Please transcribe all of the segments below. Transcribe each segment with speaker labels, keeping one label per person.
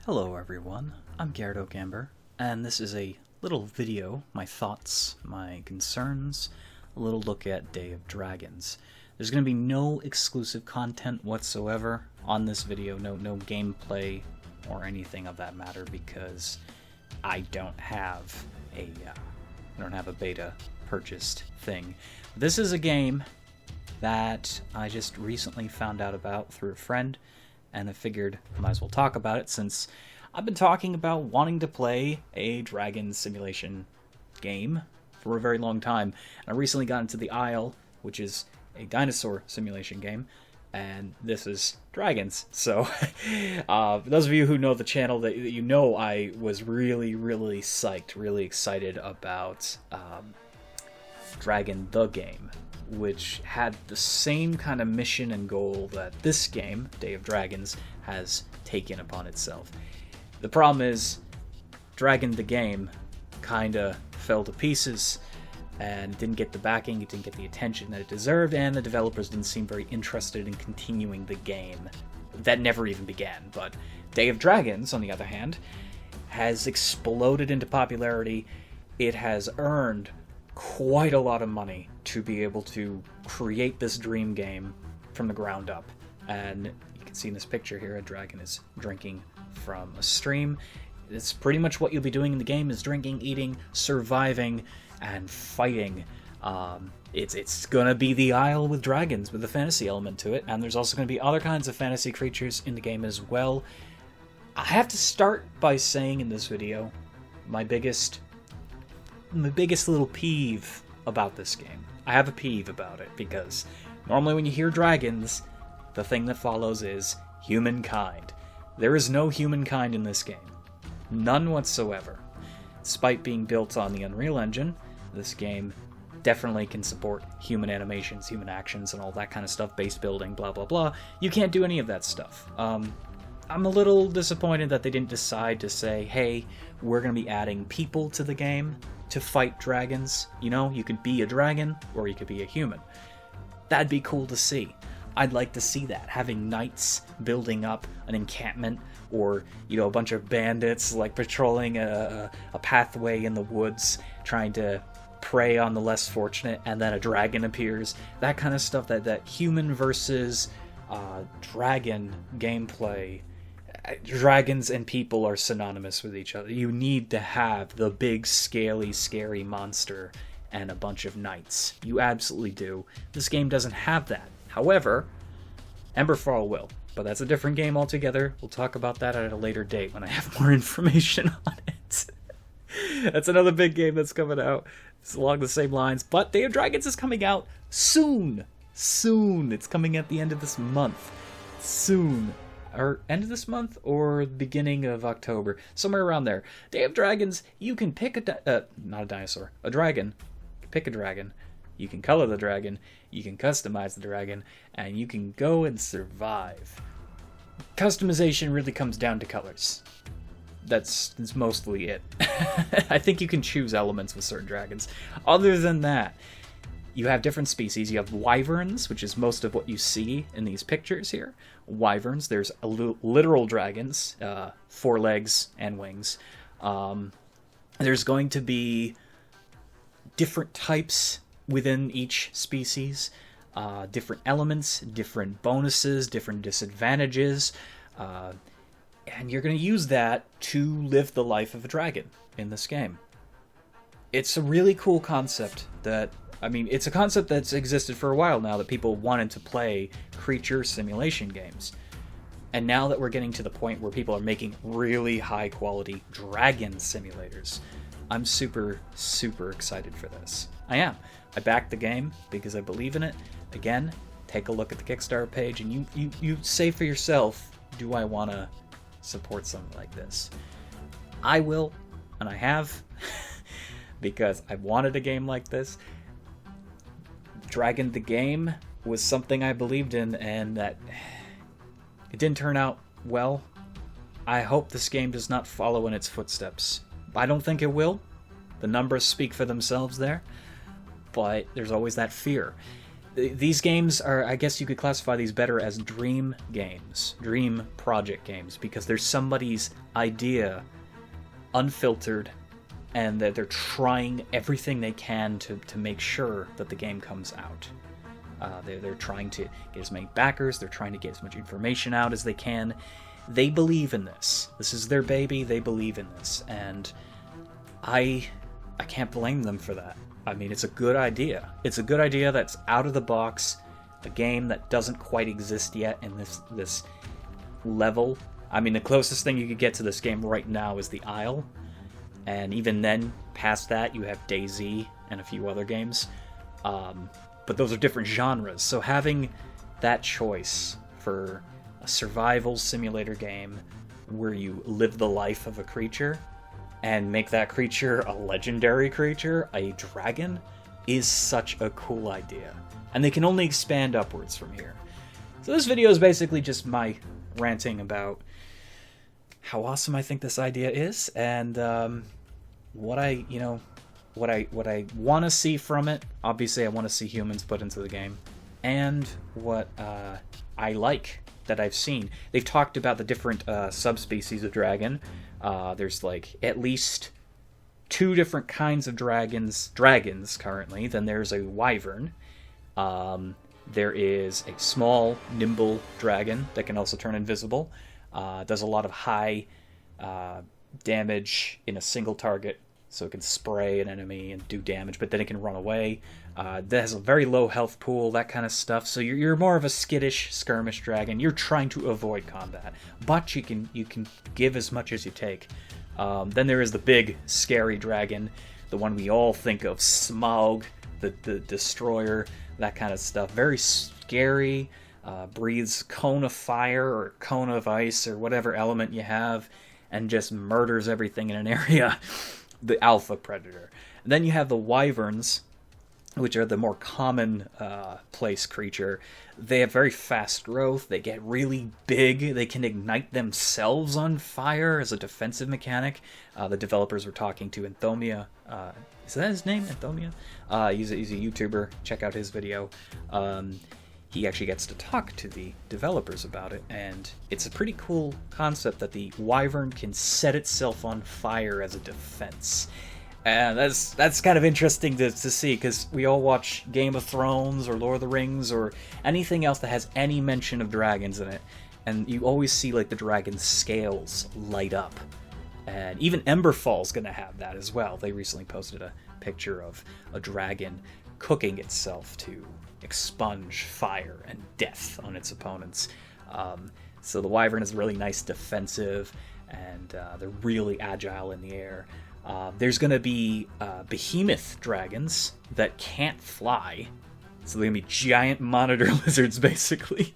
Speaker 1: Hello everyone, I'm Garrett Okamber, and this is a little video, my thoughts, my concerns, a little look at Day of Dragons. There's going to be no exclusive content whatsoever on this video, no gameplay or anything of that matter, because I don't have a beta purchased thing. This is a game that I just recently found out about through a friend, and I figured I might as well talk about it since I've been talking about wanting to play a dragon simulation game for a very long time. And I recently got into the Isle, which is a dinosaur simulation game, and this is dragons. So for those of you who know the channel, that you know I was really psyched, really excited about Dragon the Game, which had the same kind of mission and goal that this game, Day of Dragons, has taken upon itself. The problem is, Dragon the Game kinda fell to pieces and didn't get the backing, it didn't get the attention that it deserved, and the developers didn't seem very interested in continuing the game. That never even began, but Day of Dragons, on the other hand, has exploded into popularity. It has earned quite a lot of money to be able to create this dream game from the ground up. And you can see in this picture here, a dragon is drinking from a stream. It's pretty much what you'll be doing in the game, is drinking, eating, surviving, and fighting. It's gonna be the Isle with dragons, with a fantasy element to it, and there's also gonna be other kinds of fantasy creatures in the game as well. I have to start by saying in this video, my biggest little peeve about this game. I have a peeve about it, because normally when you hear dragons, the thing that follows is humankind. There is no humankind in this game. None whatsoever. Despite being built on the Unreal Engine, this game definitely can support human animations, human actions, and all that kind of stuff, base building, blah blah blah. You can't do any of that stuff. I'm a little disappointed that they didn't decide to say, hey, we're going to be adding people to the game to fight dragons. You know, you could be a dragon, or you could be a human. That'd be cool to see. I'd like to see that, having knights building up an encampment, or, you know, a bunch of bandits, like, patrolling a pathway in the woods, trying to prey on the less fortunate, and then a dragon appears. That kind of stuff, that human versus dragon gameplay. Dragons and people are synonymous with each other. You need to have the big, scaly, scary monster and a bunch of knights. You absolutely do. This game doesn't have that. However, Emberfall will, but that's a different game altogether. We'll talk about that at a later date when I have more information on it. That's another big game that's coming out. It's along the same lines, but Day of Dragons is coming out soon. Soon. It's coming at the end of this month. Soon. Or end of this month, or beginning of October, somewhere around there. Day of Dragons, you can pick not a dinosaur, a dragon. Pick a dragon. You can color the dragon, you can customize the dragon, and you can go and survive. Customization really comes down to colors. That's mostly it. I think you can choose elements with certain dragons. Other than that, you have different species. You have wyverns, which is most of what you see in these pictures here. Wyverns, there's literal dragons, 4 legs and wings. There's going to be different types within each species, different elements, different bonuses, different disadvantages, and you're going to use that to live the life of a dragon in this game. It's a really cool concept that, I mean, it's a concept that's existed for a while now, that people wanted to play creature simulation games. And now that we're getting to the point where people are making really high quality dragon simulators, I'm super excited for this. I am. I backed the game because I believe in it. Again, take a look at the Kickstarter page and you say for yourself, do I want to support something like this? I will, and I have, because I wanted a game like this. Dragon the Game was something I believed in, and that it didn't turn out well. I hope this game does not follow in its footsteps. I don't think it will. The numbers speak for themselves there, but there's always that fear. these games are, I guess you could classify these better as dream games, dream project games, because there's somebody's idea, unfiltered, and that they're trying everything they can to make sure that the game comes out. They're trying to get as many backers, they're trying to get as much information out as they can. They believe in this. This is their baby, they believe in this, and I can't blame them for that. I mean, it's a good idea. It's a good idea that's out of the box, a game that doesn't quite exist yet in this level. I mean, the closest thing you could get to this game right now is the Isle, and even then, past that, you have DayZ and a few other games. But those are different genres, so having that choice for a survival simulator game where you live the life of a creature and make that creature a legendary creature, a dragon, is such a cool idea. And they can only expand upwards from here. So this video is basically just my ranting about how awesome I think this idea is, and what I want to see from it. Obviously, I want to see humans put into the game, and what I like that I've seen. They've talked about the different subspecies of dragon. There's like at least 2 different kinds of dragons currently. Then there's a wyvern. There is a small, nimble dragon that can also turn invisible. Does a lot of high damage in a single target, so it can spray an enemy and do damage, but then it can run away. That has a very low health pool, that kind of stuff. So you're more of a skittish skirmish dragon. You're trying to avoid combat, but you can give as much as you take. Then there is the big, scary dragon, the one we all think of, Smaug, the destroyer, that kind of stuff. Very scary, breathes cone of fire or cone of ice or whatever element you have, and just murders everything in an area. The alpha predator. And then you have the wyverns, which are the more common place creature. They have very fast growth. They get really big. They can ignite themselves on fire as a defensive mechanic. The developers were talking to Anthomia. Is that his name? Anthomia? He's a YouTuber. Check out his video. He actually gets to talk to the developers about it, and it's a pretty cool concept that the wyvern can set itself on fire as a defense. And that's kind of interesting to see, because we all watch Game of Thrones or Lord of the Rings or anything else that has any mention of dragons in it, and you always see like the dragon's scales light up. And even Emberfall's gonna have that as well. They recently posted a picture of a dragon cooking itself to expunge fire and death on its opponents. So the wyvern is really nice defensive, and they're really agile in the air. There's going to be behemoth dragons that can't fly, so they're going to be giant monitor lizards, basically.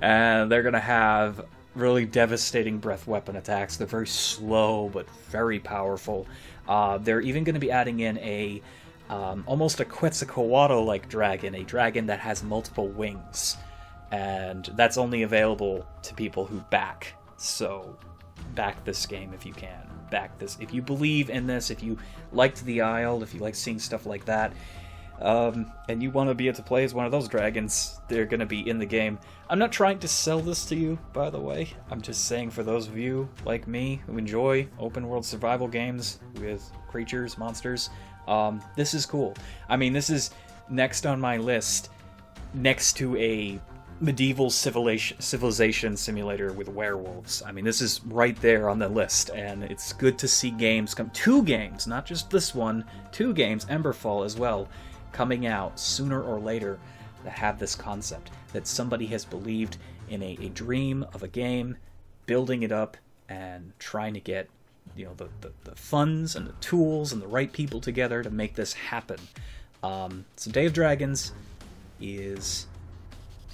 Speaker 1: And they're going to have really devastating breath weapon attacks. They're very slow, but very powerful. They're even going to be adding in a almost a Quetzalcoatl-like dragon, a dragon that has multiple wings. And that's only available to people who back. So back this game if you can. Back this. If you believe in this, if you liked the Isle, if you like seeing stuff like that, and you want to be able to play as one of those dragons, they're going to be in the game. I'm not trying to sell this to you, by the way. I'm just saying for those of you like me who enjoy open world survival games with creatures, monsters, this is cool. I mean, this is next on my list, next to a medieval civilization simulator with werewolves. I mean, this is right there on the list, and it's good to see games come. 2 games, not just this one, 2 games, Emberfall as well, coming out sooner or later that have this concept, that somebody has believed in a dream of a game, building it up, and trying to get the funds and the tools and the right people together to make this happen. So Day of Dragons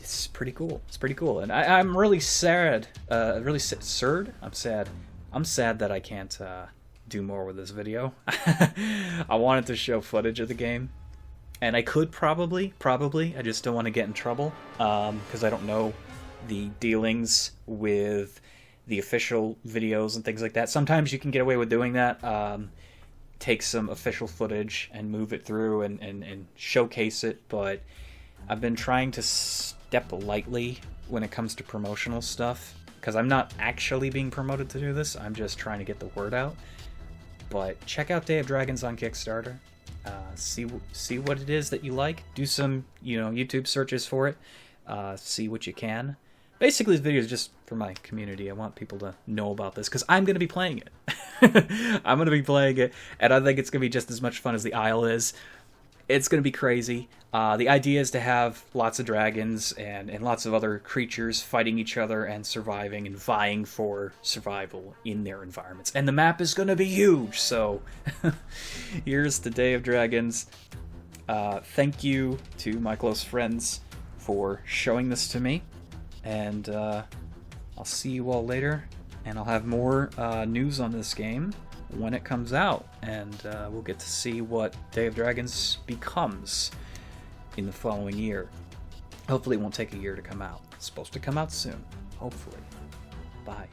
Speaker 1: it's pretty cool. It's pretty cool, and I'm really sad. I'm sad. I'm sad that I can't do more with this video. I wanted to show footage of the game, and I could probably. I just don't want to get in trouble because I don't know the dealings with the official videos and things like that. Sometimes you can get away with doing that. Take some official footage and move it through and showcase it, but I've been trying to step lightly when it comes to promotional stuff, because I'm not actually being promoted to do this, I'm just trying to get the word out. But check out Day of Dragons on Kickstarter. See what it is that you like. Do some, YouTube searches for it. See what you can. Basically, this video is just for my community. I want people to know about this, because I'm going to be playing it. I'm going to be playing it, and I think it's going to be just as much fun as the Isle is. It's going to be crazy. The idea is to have lots of dragons and lots of other creatures fighting each other and surviving and vying for survival in their environments. And the map is going to be huge, so here's the Day of Dragons. Thank you to my close friends for showing this to me. And I'll see you all later, and I'll have more news on this game when it comes out, and we'll get to see what Day of Dragons becomes in the following year. Hopefully it won't take a year to come out. It's supposed to come out soon. Hopefully. Bye.